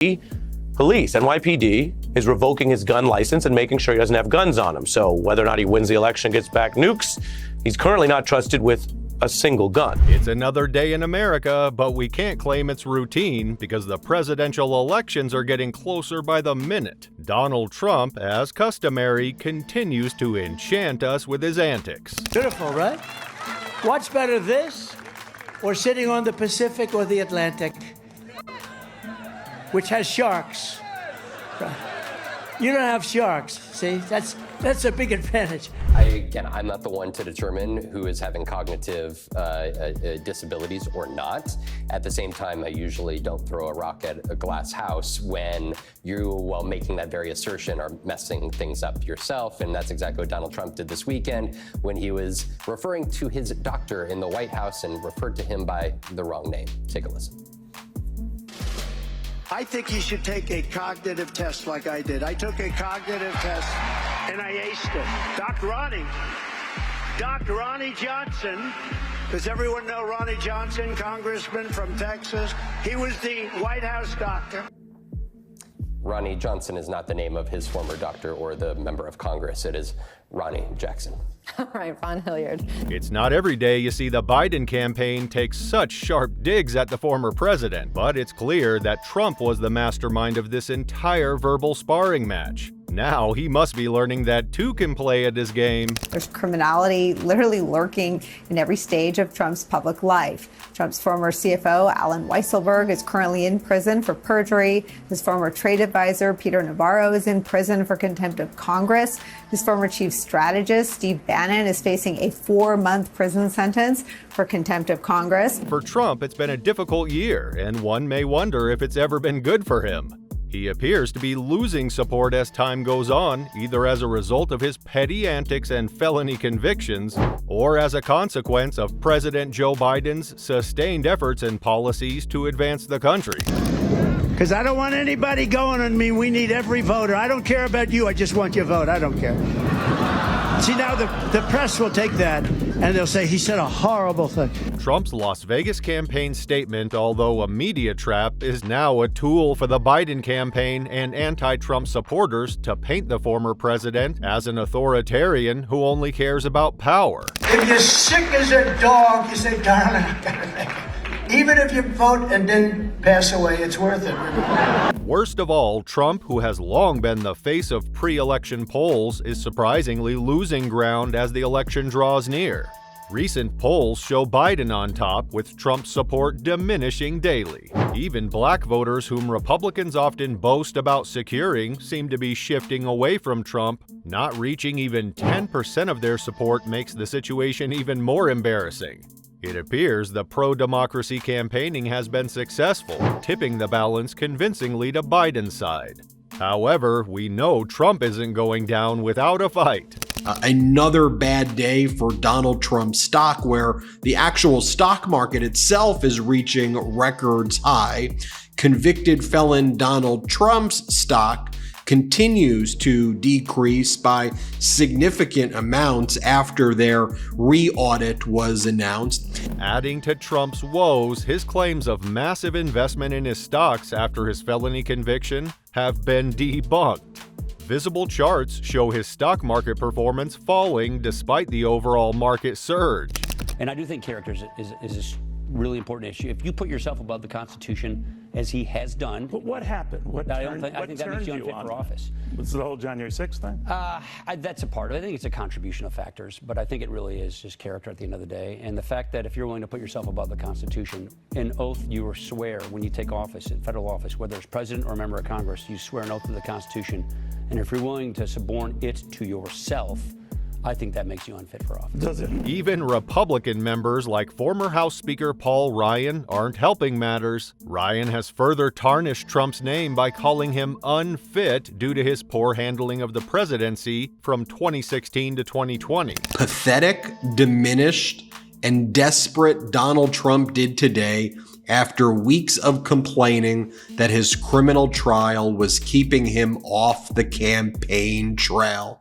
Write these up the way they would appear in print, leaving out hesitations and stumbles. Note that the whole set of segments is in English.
Police. NYPD is revoking his gun license and making sure he doesn't have guns on him. So whether or not he wins the election, gets back nukes, he's currently not trusted with a single gun. It's another day in America, but we can't claim it's routine because the presidential elections are getting closer by the minute. Donald Trump, as customary, continues to enchant us with his antics. Beautiful, right? What's better, this or sitting on the Pacific or the Atlantic, which has sharks? You don't have sharks, see? That's a big advantage. I'm not the one to determine who is having cognitive disabilities or not. At the same time, I usually don't throw a rock at a glass house when you, while making that very assertion, are messing things up yourself. And that's exactly what Donald Trump did this weekend when he was referring to his doctor in the White House and referred to him by the wrong name. Take a listen. I think you should take a cognitive test like I did. I took a cognitive test and I aced it. Dr. Ronnie Johnson, does everyone know Ronnie Johnson, congressman from Texas? He was the White House doctor. Ronnie Johnson is not the name of his former doctor or the member of Congress. It is Ronnie Jackson. All right, Ron Hilliard. It's not every day you see the Biden campaign take such sharp digs at the former president, but it's clear that Trump was the mastermind of this entire verbal sparring match. Now he must be learning that two can play at his game. There's criminality literally lurking in every stage of Trump's public life. Trump's former CFO, Alan Weisselberg, is currently in prison for perjury. His former trade advisor, Peter Navarro, is in prison for contempt of Congress. His former chief strategist, Steve Bannon, is facing a 4-month prison sentence for contempt of Congress. For Trump, it's been a difficult year, and one may wonder if it's ever been good for him. He appears to be losing support as time goes on, either as a result of his petty antics and felony convictions, or as a consequence of President Joe Biden's sustained efforts and policies to advance the country. Because I don't want anybody going on me. We need every voter. I don't care about you. I just want your vote. I don't care. See, now the press will take that and they'll say he said a horrible thing. Trump's Las Vegas campaign statement, although a media trap, is now a tool for the Biden campaign and anti-Trump supporters to paint the former president as an authoritarian who only cares about power. If you're sick as a dog, you say, darling, I gotta make it. Even if you vote and then pass away, it's worth it. Worst of all, Trump, who has long been the face of pre-election polls, is surprisingly losing ground as the election draws near. Recent polls show Biden on top, with Trump's support diminishing daily. Even black voters whom Republicans often boast about securing seem to be shifting away from Trump. Not reaching even 10% of their support makes the situation even more embarrassing. It appears the pro-democracy campaigning has been successful, tipping the balance convincingly to Biden's side. However, we know Trump isn't going down without a fight. Another bad day for Donald Trump's stock, where the actual stock market itself is reaching records high. Convicted felon Donald Trump's stock continues to decrease by significant amounts after their re-audit was announced. Adding to Trump's woes, his claims of massive investment in his stocks after his felony conviction have been debunked. Visible charts show his stock market performance falling despite the overall market surge. And I do think character is a really important issue. If you put yourself above the Constitution, as he has done. But what happened? I think that makes you unfit for office. Was the whole January 6th thing? That's a part of it. I think it's a contribution of factors, but I think it really is just character at the end of the day. And the fact that if you're willing to put yourself above the Constitution, an oath you swear when you take office, in federal office, whether it's president or a member of Congress, you swear an oath to the Constitution. And if you're willing to suborn it to yourself, I think that makes you unfit for office. Does it? Even Republican members like former House Speaker Paul Ryan aren't helping matters. Ryan has further tarnished Trump's name by calling him unfit due to his poor handling of the presidency from 2016 to 2020. Pathetic, diminished, and desperate Donald Trump did today after weeks of complaining that his criminal trial was keeping him off the campaign trail.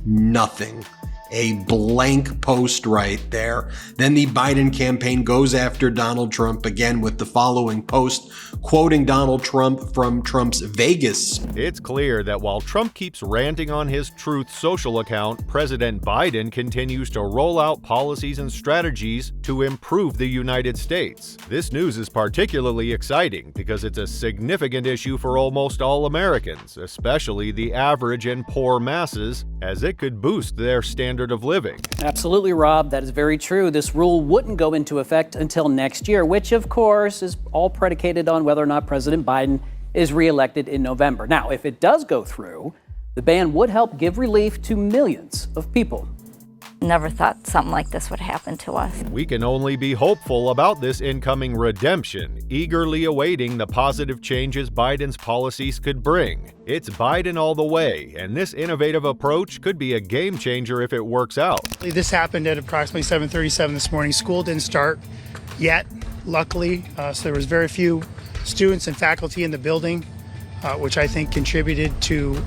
Nothing. A blank post right there. Then the Biden campaign goes after Donald Trump again with the following post, quoting Donald Trump from Trump's Vegas. It's clear that while Trump keeps ranting on his Truth Social account, President Biden continues to roll out policies and strategies to improve the United States. This news is particularly exciting because it's a significant issue for almost all Americans, especially the average and poor masses, as it could boost their standard of living. Absolutely, Rob. That is very true. This rule wouldn't go into effect until next year, which, of course, is all predicated on whether or not President Biden is reelected in November. Now, if it does go through, the ban would help give relief to millions of people. Never thought something like this would happen to us. We can only be hopeful about this incoming redemption, eagerly awaiting the positive changes Biden's policies could bring. It's Biden all the way, and this innovative approach could be a game changer if it works out. This happened at approximately 7:37 this morning. School didn't start yet, luckily, so there was very few students and faculty in the building, which I think contributed to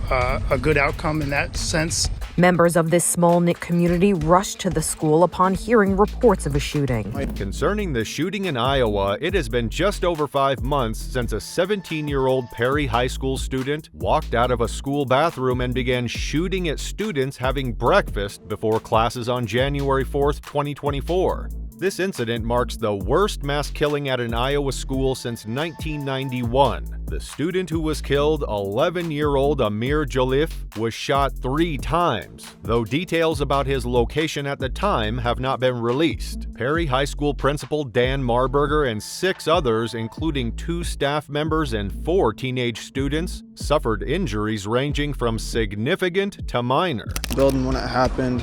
a good outcome in that sense. Members of this small-knit community rushed to the school upon hearing reports of a shooting. Concerning the shooting in Iowa, it has been just over 5 months since a 17-year-old Perry High School student walked out of a school bathroom and began shooting at students having breakfast before classes on January 4th, 2024. This incident marks the worst mass killing at an Iowa school since 1991. The student who was killed, 11-year-old Amir Jalif, was shot 3 times, though details about his location at the time have not been released. Perry High School principal Dan Marburger and 6 others, including 2 staff members and 4 teenage students, suffered injuries ranging from significant to minor. Building when it happened,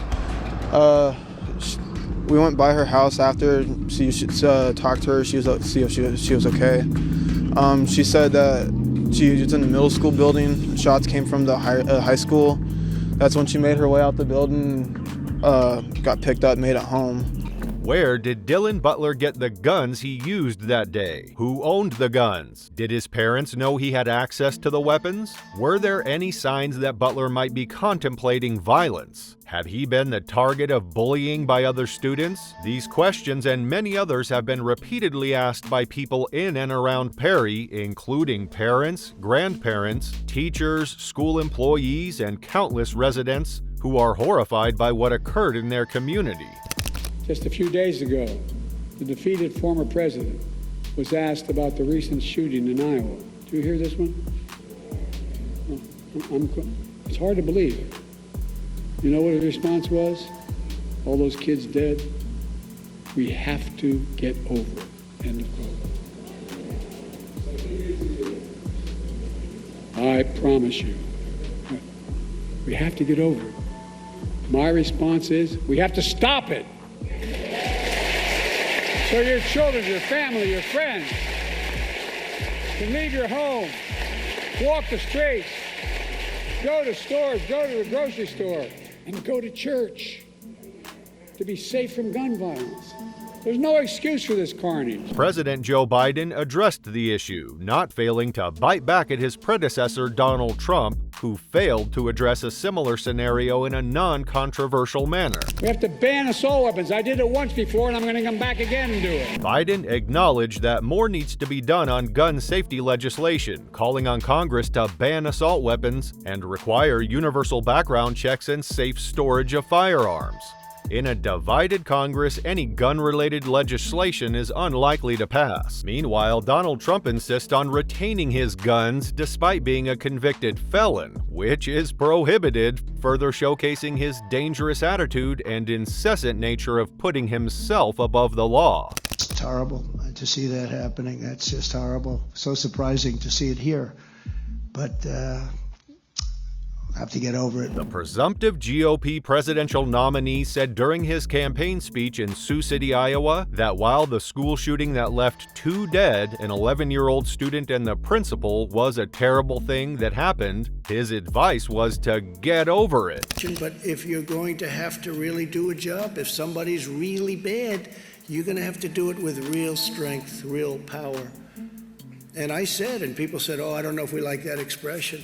we went by her house after. She talked to her. See if she was okay. She said that she was in the middle school building. Shots came from the high school. That's when she made her way out the building, got picked up, made it home. Where did Dylan Butler get the guns he used that day? Who owned the guns? Did his parents know he had access to the weapons? Were there any signs that Butler might be contemplating violence? Had he been the target of bullying by other students? These questions and many others have been repeatedly asked by people in and around Perry, including parents, grandparents, teachers, school employees, and countless residents who are horrified by what occurred in their community. Just a few days ago, the defeated former president was asked about the recent shooting in Iowa. Do you hear this one? It's hard to believe. You know what his response was? All those kids dead? We have to get over it. End of quote. I promise you, we have to get over it. My response is, we have to stop it. So your children, your family, your friends can leave your home, walk the streets, go to stores, go to the grocery store, and go to church to be safe from gun violence. There's no excuse for this carnage. President Joe Biden addressed the issue, not failing to bite back at his predecessor Donald Trump, who failed to address a similar scenario in a non-controversial manner. We have to ban assault weapons. I did it once before, and I'm going to come back again and do it. Biden acknowledged that more needs to be done on gun safety legislation, calling on Congress to ban assault weapons and require universal background checks and safe storage of firearms. In a divided Congress, any gun-related legislation is unlikely to pass. Meanwhile, Donald Trump insists on retaining his guns despite being a convicted felon, which is prohibited, further showcasing his dangerous attitude and incessant nature of putting himself above the law. It's horrible to see that happening. That's just horrible. So surprising to see it here. But have to get over it. The presumptive GOP presidential nominee said during his campaign speech in Sioux City, Iowa, that while the school shooting that left 2 dead, an 11-year-old student and the principal, was a terrible thing that happened, his advice was to get over it. But if you're going to have to really do a job, if somebody's really bad, you're going to have to do it with real strength, real power. And I said, and people said, oh, I don't know if we like that expression.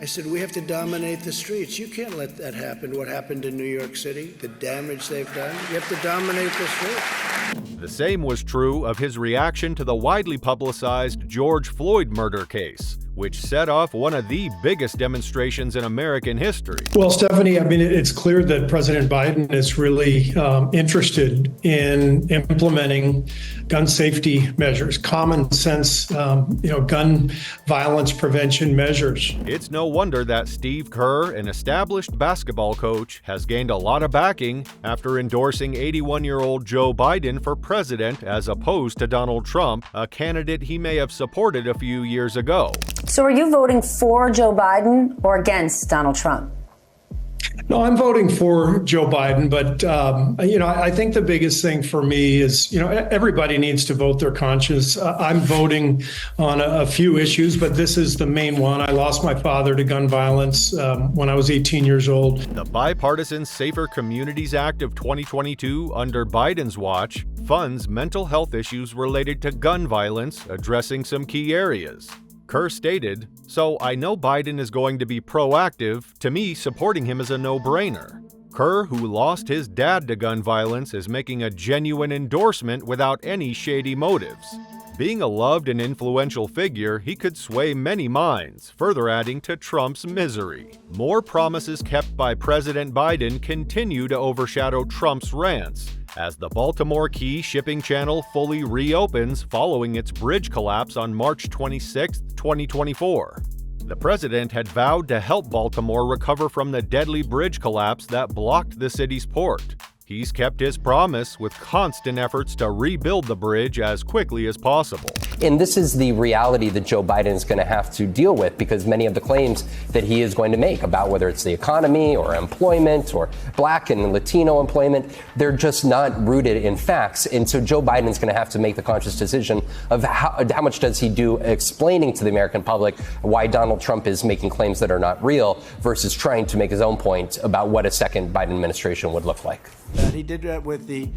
I said, we have to dominate the streets. You can't let that happen, what happened in New York City, the damage they've done. You have to dominate the streets. The same was true of his reaction to the widely publicized George Floyd murder case, which set off one of the biggest demonstrations in American history. Well, Stephanie, I mean, it's clear that President Biden is really interested in implementing gun safety measures, common sense, gun violence prevention measures. It's no wonder that Steve Kerr, an established basketball coach, has gained a lot of backing after endorsing 81-year-old Joe Biden for president as opposed to Donald Trump, a candidate he may have supported a few years ago. So are you voting for Joe Biden or against Donald Trump? No, I'm voting for Joe Biden, but, I think the biggest thing for me is, everybody needs to vote their conscience. I'm voting on a few issues, but this is the main one. I lost my father to gun violence when I was 18 years old. The bipartisan Safer Communities Act of 2022, under Biden's watch, funds mental health issues related to gun violence, addressing some key areas. Kerr stated, "So I know Biden is going to be proactive. To me, supporting him is a no-brainer." Kerr, who lost his dad to gun violence, is making a genuine endorsement without any shady motives. Being a loved and influential figure, he could sway many minds, further adding to Trump's misery. More promises kept by President Biden continue to overshadow Trump's rants, as the Baltimore Key shipping channel fully reopens following its bridge collapse on March 26, 2024. The president had vowed to help Baltimore recover from the deadly bridge collapse that blocked the city's port. He's kept his promise with constant efforts to rebuild the bridge as quickly as possible. And this is the reality that Joe Biden is going to have to deal with, because many of the claims that he is going to make about whether it's the economy or employment or Black and Latino employment, they're just not rooted in facts. And so Joe Biden is going to have to make the conscious decision of how much does he do explaining to the American public why Donald Trump is making claims that are not real versus trying to make his own point about what a second Biden administration would look like. He did that with the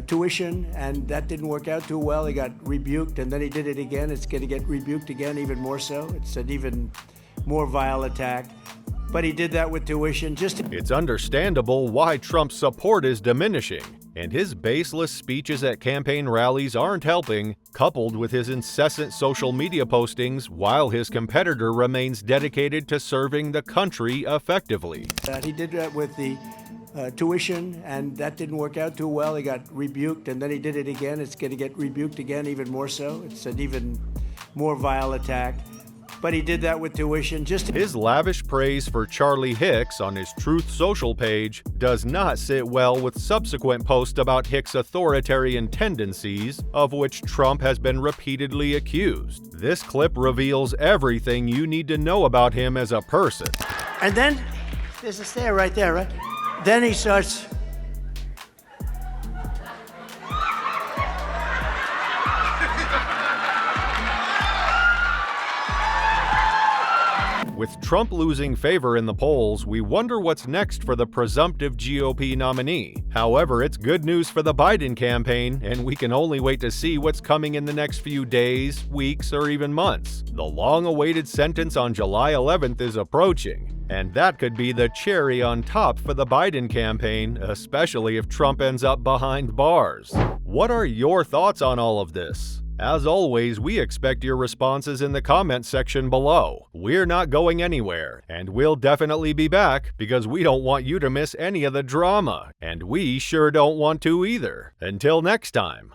tuition, and that didn't work out too well. He got rebuked, and then he did it again. It's going to get rebuked again, even more so. It's an even more vile attack. But he did that with tuition. It's understandable why Trump's support is diminishing, and his baseless speeches at campaign rallies aren't helping, coupled with his incessant social media postings, while his competitor remains dedicated to serving the country effectively. He did that with the tuition, and that didn't work out too well. He got rebuked, and then he did it again. It's going to get rebuked again, even more so. It's an even more vile attack. But he did that with tuition. His lavish praise for Charlie Hicks on his Truth Social page does not sit well with subsequent posts about Hicks' authoritarian tendencies, of which Trump has been repeatedly accused. This clip reveals everything you need to know about him as a person. And then, there's a stare right there, right? Then he starts. With Trump losing favor in the polls, we wonder what's next for the presumptive GOP nominee. However, it's good news for the Biden campaign, and we can only wait to see what's coming in the next few days, weeks, or even months. The long-awaited sentence on July 11th is approaching, and that could be the cherry on top for the Biden campaign, especially if Trump ends up behind bars. What are your thoughts on all of this? As always, we expect your responses in the comments section below. We're not going anywhere, and we'll definitely be back because we don't want you to miss any of the drama, and we sure don't want to either. Until next time.